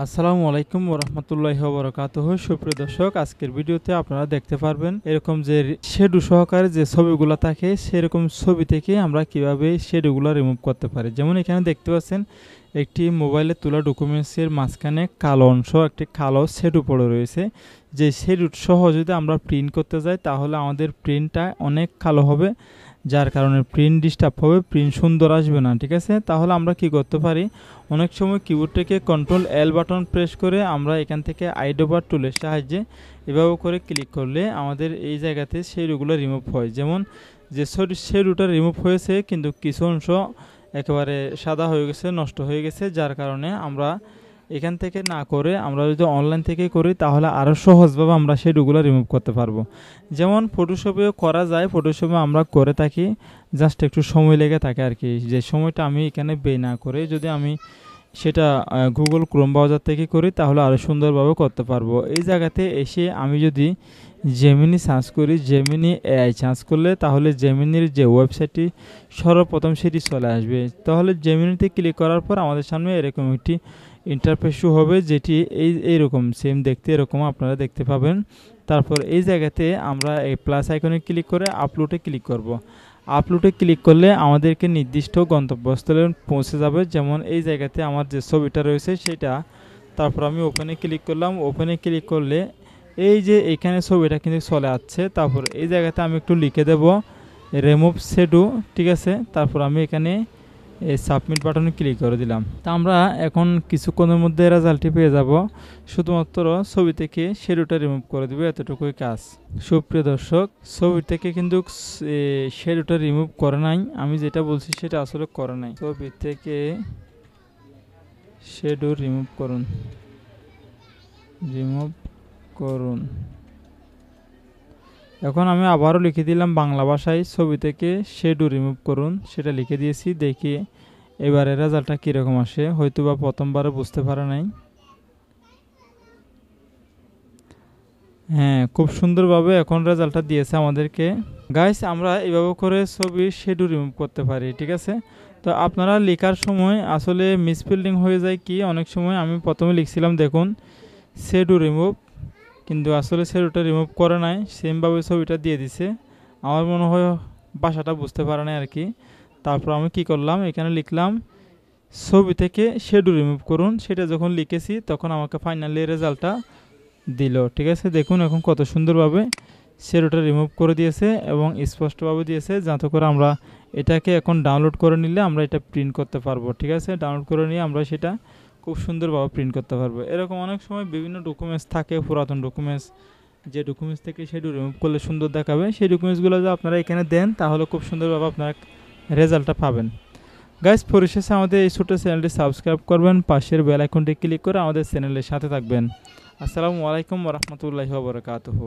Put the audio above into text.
আসসালামু আলাইকুম ওরহমতুল্লাহি ওবরাকাতুহু। সুপ্রিয় দর্শক, আজকের ভিডিওতে আপনারা দেখতে পারবেন এরকম যে শ্যাডো সহকারে যে ছবিগুলো থাকে সেরকম ছবি থেকে আমরা কিভাবে শ্যাডোগুলো রিমুভ করতে পারি। যেমন এখানে দেখতে পাচ্ছেন একটি মোবাইলে তোলা ডকুমেন্টসের মাঝখানে কালো অংশ, একটি কালো শ্যাডো পড়ে রয়েছে। যে শ্যাডো সহ যদি আমরা প্রিন্ট করতে যাই তাহলে আমাদের প্রিন্টটা অনেক কালো হবে, যার কারণে প্রিন্ট ডিস্টার্ব হবে, প্রিন্ট সুন্দর আসবে না। ঠিক আছে, তাহলে আমরা কি করতে পারি, অনেক সময় কিবোর্ড থেকে কন্ট্রোল-এল বাটন প্রেস করে আমরা এখান থেকে আইডোবার টুলের সাহায্যে এভাবে করে ক্লিক করলে আমাদের এই জায়গাতে শ্যাডোগুলো রিমুভ হয়। যেমন যে শ্যাডোটা রিমুভ হয়েছে কিন্তু কিছু অংশ একেবারে সাদা হয়ে গেছে, নষ্ট হয়ে গেছে, যার কারণে আমরা এখান থেকে না করে আমরা যদি অনলাইন থেকে করি তাহলে আরও সহজভাবে আমরা শ্যাডোগুলো রিমুভ করতে পারবো। যেমন ফটোশপেও করা যায়, ফটোশপে আমরা করে থাকি, জাস্ট একটু সময় লেগে থাকে আর কি। যে সময়টা আমি এখানে ব্যয় না করে যদি আমি সেটা গুগল ক্রোম ব্রাউজার থেকে করি তাহলে আরও সুন্দরভাবে করতে পারবো। এই জায়গাতে এসে আমি যদি জেমিনি সার্চ করি, জেমিনি এআই সার্চ করলে তাহলে জেমিনির যে ওয়েবসাইটটি সর্বপ্রথম সেটি চলে আসবে। তাহলে জেমিনিতে ক্লিক করার পর আমাদের সামনে এরকম একটি ইন্টারফেস শো হবে, যেটি এইরকম সেম দেখতে, এরকম আপনারা দেখতে পাবেন। তারপর এই জায়গাতে আমরা এই প্লাস আইকনে ক্লিক করে আপলোডে ক্লিক করব। আপলোডে ক্লিক করলে আমাদেরকে নির্দিষ্ট গন্তব্যস্থলে পৌঁছে যাবে। যেমন এই জায়গাতে আমার যে ছবিটা রয়েছে সেটা, তারপর আমি ওপেনে ক্লিক করলাম। ওপেনে ক্লিক করলে এই যে এখানে ছবিটা কিন্তু চলে আসছে। তারপর এই জায়গাতে আমি একটু লিখে দেব রিমুভ শ্যাডো, ঠিক আছে। তারপর আমি এখানে এই সাবমিট বাটনে ক্লিক করে দিলাম। তা আমরা এখন কিছুক্ষণের মধ্যে রেজাল্টটি পেয়ে যাব। শুধুমাত্র ছবি থেকে শ্যাডোটা রিমুভ করে দেবে, এতটুকুই কাজ। সুপ্রিয় দর্শক, ছবি থেকে কিন্তু শ্যাডোটা রিমুভ করে নাই, আমি যেটা বলছি সেটা আসলে করে নাই। ছবি থেকে শ্যাডো রিমুভ করুন, রিমুভ করুন। এখন আমি আবারও লিখে দিলাম বাংলা ভাষায়, ছবি থেকে শ্যাডো রিমুভ করুন, সেটা লিখে দিয়েছি। দেখি এবারে রেজাল্টটা কীরকম আসে, হয়তো বা প্রথমবারে বুঝতে পারে নাই। হ্যাঁ, খুব সুন্দরভাবে এখন রেজাল্টটা দিয়েছে আমাদেরকে। গাইস, আমরা এভাবে করে ছবি শ্যাডো রিমুভ করতে পারি, ঠিক আছে। তো আপনারা লেখার সময় আসলে মিসস্পেলিং হয়ে যায় কি, অনেক সময় আমি প্রথমে লিখছিলাম দেখুন শ্যাডো রিমুভ, কিন্তু আসলে শ্যাডোটা রিমুভ করে নাই, সেমভাবে ছবিটা দিয়ে দিছে। আমার মনে হয় ভাষাটা বুঝতে পারে নাই আর কি। তারপর আমি কি করলাম, এখানে লিখলাম ছবি থেকে শ্যাডো রিমুভ করুন। সেটা যখন লিখেছি তখন আমাকে ফাইনালি রেজাল্টটা দিল, ঠিক আছে। দেখুন এখন কত সুন্দরভাবে শ্যাডোটা রিমুভ করে দিয়েছে এবং স্পষ্টভাবে দিয়েছে, যাতে করে আমরা এটাকে এখন ডাউনলোড করে নিলে আমরা এটা প্রিন্ট করতে পারবো, ঠিক আছে। ডাউনলোড করে নিয়ে আমরা সেটা খুব সুন্দরভাবে প্রিন্ট করতে পারবো। এরকম অনেক সময় বিভিন্ন ডকুমেন্টস থাকে, পুরাতন ডকুমেন্টস, যে ডকুমেন্টস থেকে শ্যাডো রিমুভ করলে সুন্দর দেখাবে, সেই ডকুমেন্টসগুলো যদি আপনারা এখানে দেন তাহলে খুব সুন্দরভাবে আপনারা রেজাল্টটা পাবেন। গাইস, পরিশেষে আমাদের এই ছোটো চ্যানেলটি সাবস্ক্রাইব করবেন, পাশের বেল আইকনটি ক্লিক করে আমাদের চ্যানেলের সাথে থাকবেন। আসসালামু আলাইকুম ওরহমতুল্লাহি ওয়া বারাকাতুহু।